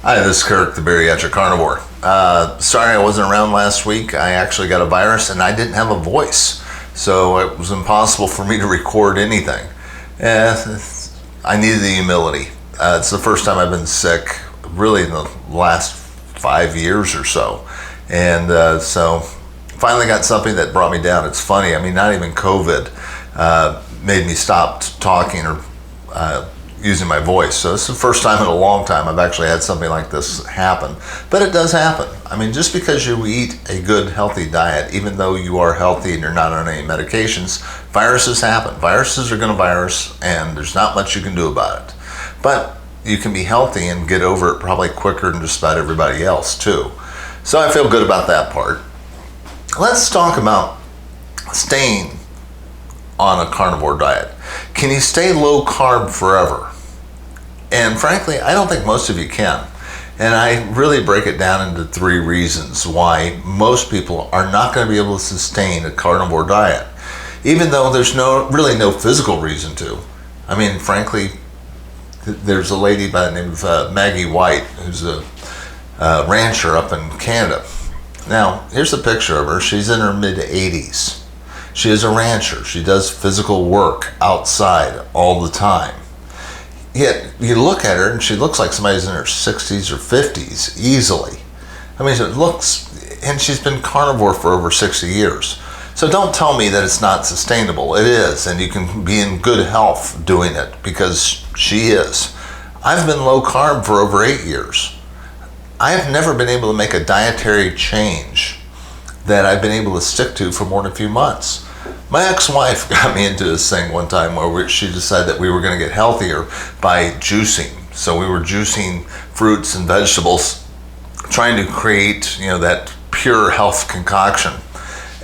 Hi, this is Kirk, the Bariatric Carnivore. Sorry I wasn't around last week. I actually got a virus and I didn't have a voice, so it was impossible for me to record anything. I needed the humility. It's the first time I've been sick, really in the last 5 years or so. And so finally got something that brought me down. It's funny, I mean, not even COVID made me stop talking or using my voice. So this is the first time in a long time I've actually had something like this happen. But it does happen. I mean, just because you eat a good, healthy diet, even though you are healthy and you're not on any medications, viruses happen. Viruses are going to virus, and there's not much you can do about it. But you can be healthy and get over it probably quicker than just about everybody else, too. So I feel good about that part. Let's talk about staying on a carnivore diet. Can you stay low carb forever? And frankly, I don't think most of you can. And I really break it down into 3 reasons why most people are not going to be able to sustain a carnivore diet, even though there's really no physical reason to. I mean, frankly, there's a lady by the name of Maggie White, who's a rancher up in Canada. Now, here's a picture of her. She's in her mid-80s. She is a rancher. She does physical work outside all the time. Yet, you look at her and she looks like somebody's in her 60s or 50s, easily. I mean, it looks, and she's been carnivore for over 60 years. So don't tell me that it's not sustainable. It is, and you can be in good health doing it, because she is. I've been low carb for over 8 years. I have never been able to make a dietary change that I've been able to stick to for more than a few months. My ex-wife got me into this thing one time where she decided that we were going to get healthier by juicing. So we were juicing fruits and vegetables, trying to create, that pure health concoction.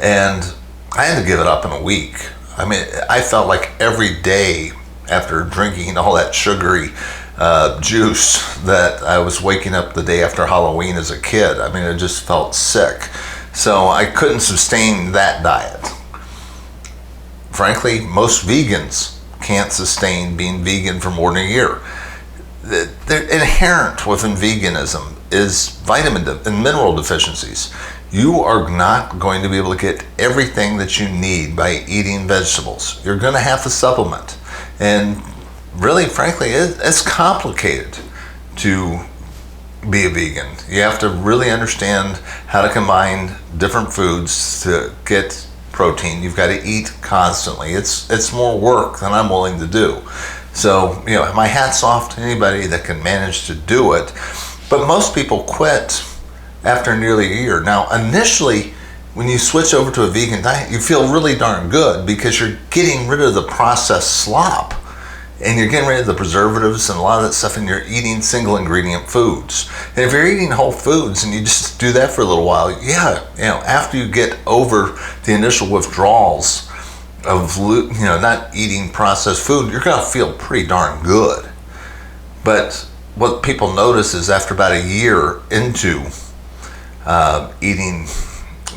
And I had to give it up in a week. I mean, I felt like every day after drinking all that sugary juice that I was waking up the day after Halloween as a kid. I mean, I just felt sick. So I couldn't sustain that diet. Frankly, most vegans can't sustain being vegan for more than a year. They're inherent within veganism is vitamin and mineral deficiencies. You are not going to be able to get everything that you need by eating vegetables. You're going to have to supplement. And really, frankly, it's complicated to be a vegan. You have to really understand how to combine different foods to get protein. You've got to eat constantly. It's more work than I'm willing to do. So, my hat's off to anybody that can manage to do it. But most people quit after nearly a year. Now, initially, when you switch over to a vegan diet, you feel really darn good because you're getting rid of the processed slop. And you're getting rid of the preservatives and a lot of that stuff, and you're eating single ingredient foods. And if you're eating whole foods and you just do that for a little while, after you get over the initial withdrawals of, not eating processed food, you're going to feel pretty darn good. But what people notice is after about a year into eating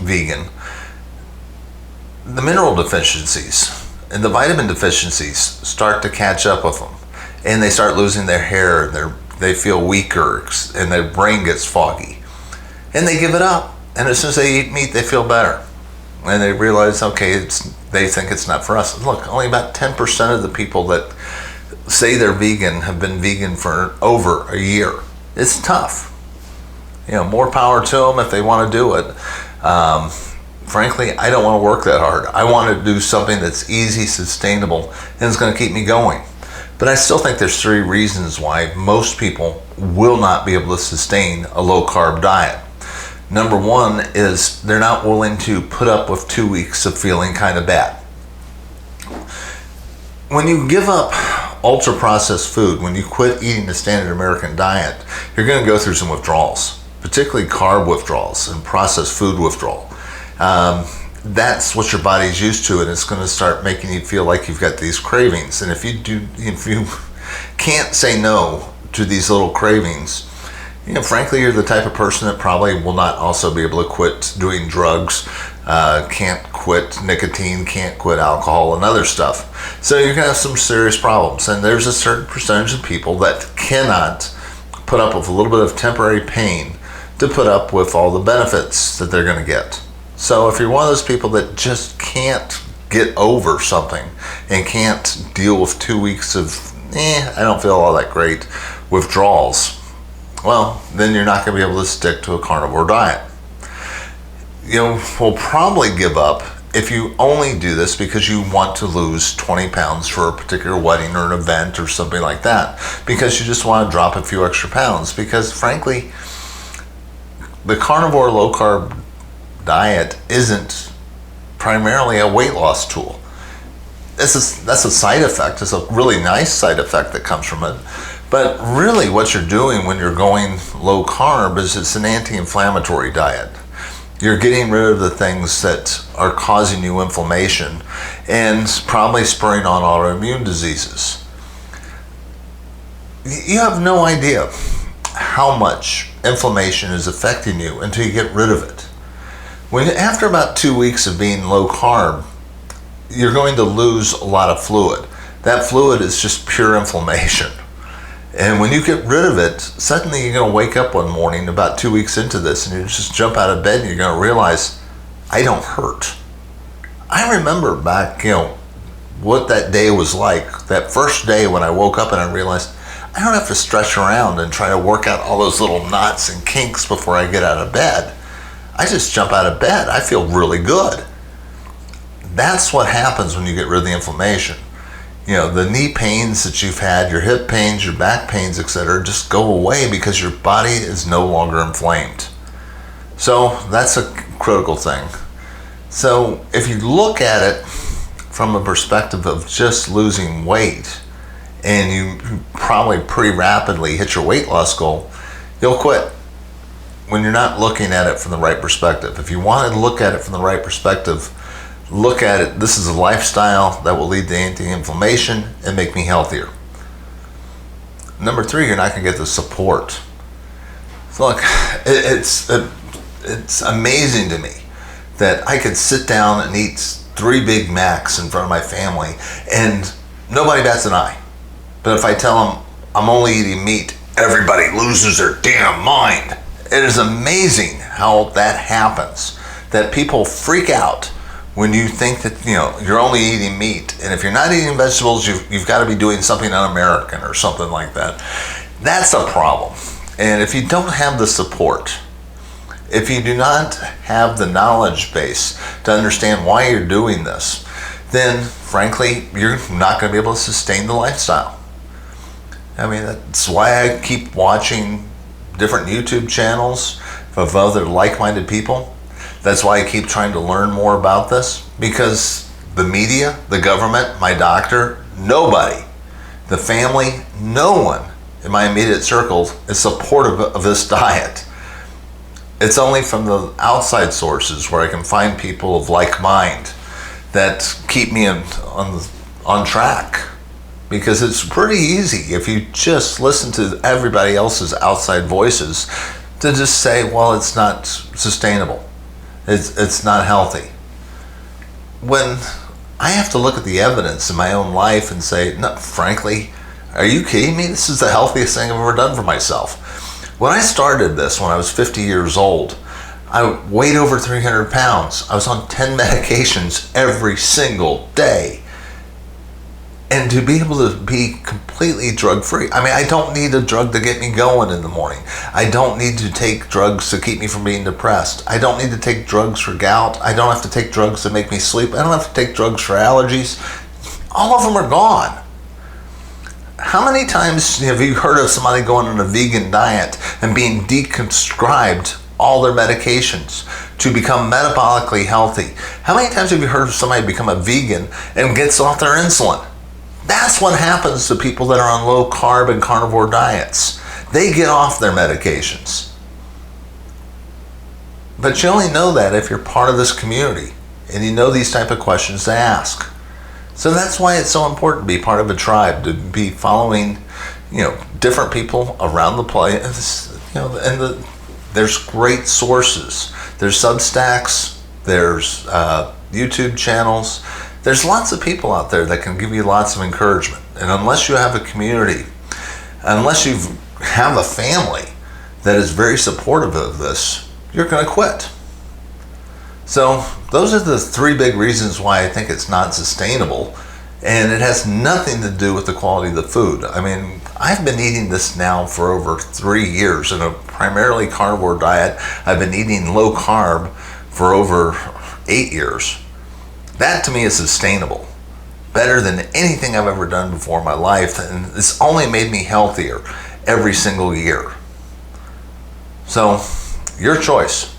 vegan, the mineral deficiencies and the vitamin deficiencies start to catch up with them, and they start losing their hair, and they feel weaker, and their brain gets foggy, and they give it up. And as soon as they eat meat, they feel better, and they realize, okay, they think it's not for us. Look, only about 10% of the people that say they're vegan have been vegan for over a year. It's tough. More power to them if they want to do it. Frankly, I don't want to work that hard. I want to do something that's easy, sustainable, and it's going to keep me going. But I still think there's 3 reasons why most people will not be able to sustain a low-carb diet. Number 1 is they're not willing to put up with 2 weeks of feeling kind of bad. When you give up ultra-processed food, when you quit eating the standard American diet, you're going to go through some withdrawals, particularly carb withdrawals and processed food withdrawal. That's what your body's used to, and it's going to start making you feel like you've got these cravings. And if you can't say no to these little cravings, frankly, you're the type of person that probably will not also be able to quit doing drugs, can't quit nicotine, can't quit alcohol and other stuff. So you're going to have some serious problems. And there's a certain percentage of people that cannot put up with a little bit of temporary pain to put up with all the benefits that they're going to get. So if you're one of those people that just can't get over something and can't deal with 2 weeks of, I don't feel all that great, withdrawals, well, then you're not going to be able to stick to a carnivore diet. We'll probably give up if you only do this because you want to lose 20 pounds for a particular wedding or an event or something like that, because you just want to drop a few extra pounds, because frankly, the carnivore low-carb diet isn't primarily a weight loss tool. That's a side effect. It's a really nice side effect that comes from it. But really what you're doing when you're going low carb is it's an anti-inflammatory diet. You're getting rid of the things that are causing you inflammation and probably spurring on autoimmune diseases. You have no idea how much inflammation is affecting you until you get rid of it. After about 2 weeks of being low carb, you're going to lose a lot of fluid. That fluid is just pure inflammation. And when you get rid of it, suddenly you're going to wake up one morning about 2 weeks into this and you just jump out of bed and you're going to realize, I don't hurt. I remember back, what that day was like. That first day when I woke up and I realized, I don't have to stretch around and try to work out all those little knots and kinks before I get out of bed. I just jump out of bed. I feel really good. That's what happens when you get rid of the inflammation. The knee pains that you've had, your hip pains, your back pains, etc., just go away because your body is no longer inflamed. So that's a critical thing. So if you look at it from a perspective of just losing weight, and you probably pretty rapidly hit your weight loss goal, you'll quit when you're not looking at it from the right perspective. If you want to look at it from the right perspective, look at it, this is a lifestyle that will lead to anti-inflammation and make me healthier. Number 3, you're not going to get the support. So look, it's amazing to me that I could sit down and eat 3 Big Macs in front of my family and nobody bats an eye. But if I tell them I'm only eating meat, everybody loses their damn mind. It is amazing how that happens, that people freak out when you think that you're only eating meat, and if you're not eating vegetables, you've got to be doing something un-American or something like that. That's a problem. And if you don't have the support, if you do not have the knowledge base to understand why you're doing this, then frankly, you're not going to be able to sustain the lifestyle. I mean, that's why I keep watching different YouTube channels of other like-minded people. That's why I keep trying to learn more about this, because the media, the government, my doctor, nobody, the family, no one in my immediate circle is supportive of this diet. It's only from the outside sources where I can find people of like mind that keep me on track. Because it's pretty easy if you just listen to everybody else's outside voices to just say, well, it's not sustainable. It's not healthy. When I have to look at the evidence in my own life and say, no, frankly, are you kidding me? This is the healthiest thing I've ever done for myself. When I started this when I was 50 years old, I weighed over 300 pounds. I was on 10 medications every single day. And to be able to be completely drug-free. I mean, I don't need a drug to get me going in the morning. I don't need to take drugs to keep me from being depressed. I don't need to take drugs for gout. I don't have to take drugs to make me sleep. I don't have to take drugs for allergies. All of them are gone. How many times have you heard of somebody going on a vegan diet and being deprescribed all their medications to become metabolically healthy? How many times have you heard of somebody become a vegan and gets off their insulin? That's what happens to people that are on low carb and carnivore diets. They get off their medications. But you only know that if you're part of this community and you know these type of questions to ask. So that's why it's so important to be part of a tribe, to be following, different people around the place. There's great sources. There's Substacks. There's YouTube channels. There's lots of people out there that can give you lots of encouragement. And unless you have a community, unless you've have a family that is very supportive of this, you're going to quit. So those are the three big reasons why I think it's not sustainable. And it has nothing to do with the quality of the food. I mean, I've been eating this now for over 3 years in a primarily carnivore diet. I've been eating low carb for over 8 years. That to me is sustainable. Better than anything I've ever done before in my life. And it's only made me healthier every single year. So, your choice.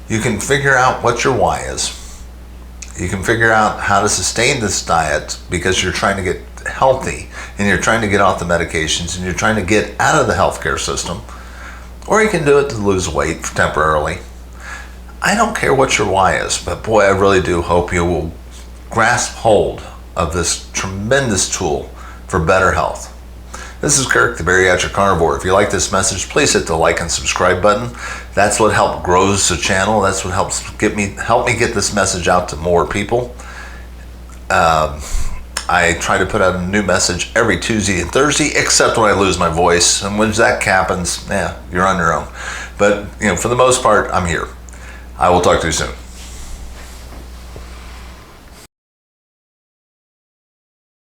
You can figure out what your why is. You can figure out how to sustain this diet because you're trying to get healthy and you're trying to get off the medications and you're trying to get out of the healthcare system. Or you can do it to lose weight temporarily. I don't care what your why is, but boy, I really do hope you will grasp hold of this tremendous tool for better health. This is Kirk, the Bariatric Carnivore. If you like this message, please hit the like and subscribe button. That's what helps grows the channel. That's what help me get this message out to more people. I try to put out a new message every Tuesday and Thursday, except when I lose my voice. And when that happens, you're on your own. But for the most part, I'm here. I will talk to you soon.